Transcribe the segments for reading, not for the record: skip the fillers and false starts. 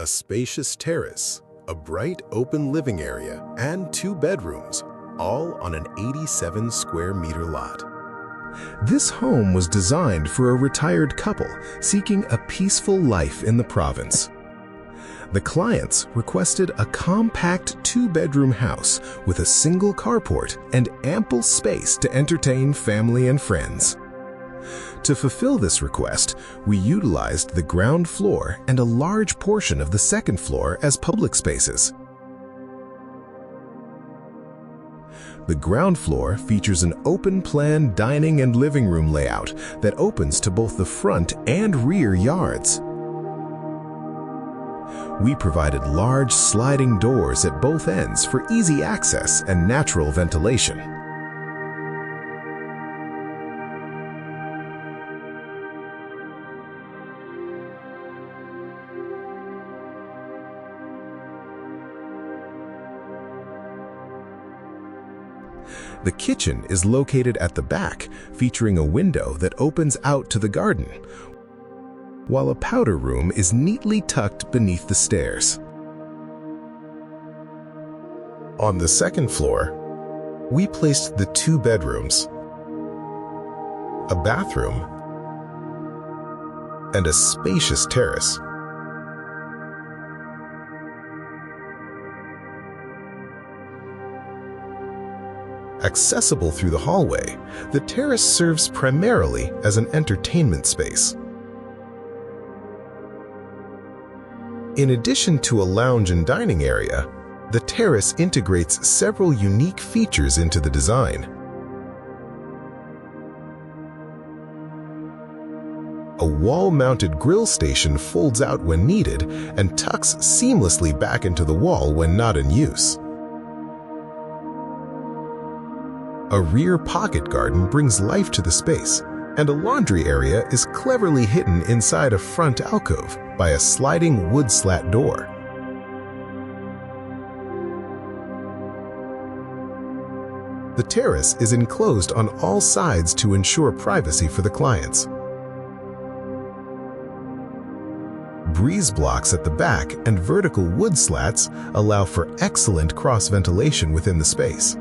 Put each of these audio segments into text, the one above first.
spacious terrace, a bright open living area, and 2 bedrooms, all on an 87 square meter lot. This home was designed for a retired couple seeking a peaceful life in the province. The clients requested a compact 2-bedroom house with a single carport and ample space to entertain family and friends. To fulfill this request, we utilized the ground floor and a large portion of the second floor as public spaces. The ground floor features an open-plan dining and living room layout that opens to both the front and rear yards. We provided large sliding doors at both ends for easy access and natural ventilation. The kitchen is located at the back, featuring a window that opens out to the garden, while a powder room is neatly tucked beneath the stairs. On the second floor, we placed the 2 bedrooms, a bathroom, and a spacious terrace. Accessible through the hallway, the terrace serves primarily as an entertainment space. In addition to a lounge and dining area, the terrace integrates several unique features into the design. A wall-mounted grill station folds out when needed and tucks seamlessly back into the wall when not in use. A rear pocket garden brings life to the space, and a laundry area is cleverly hidden inside a front alcove by a sliding wood slat door. The terrace is enclosed on all sides to ensure privacy for the clients. Breeze blocks at the back and vertical wood slats allow for excellent cross-ventilation within the space.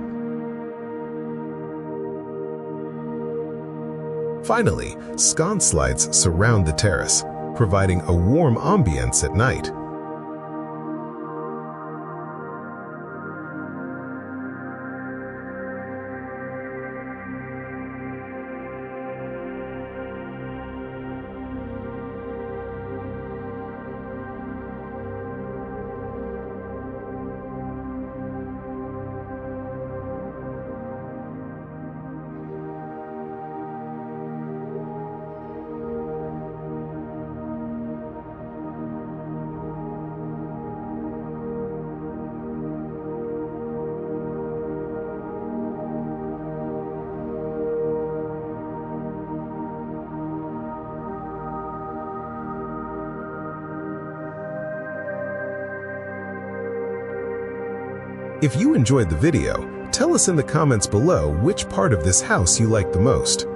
Finally, sconce lights surround the terrace, providing a warm ambience at night. If you enjoyed the video, tell us in the comments below which part of this house you liked the most.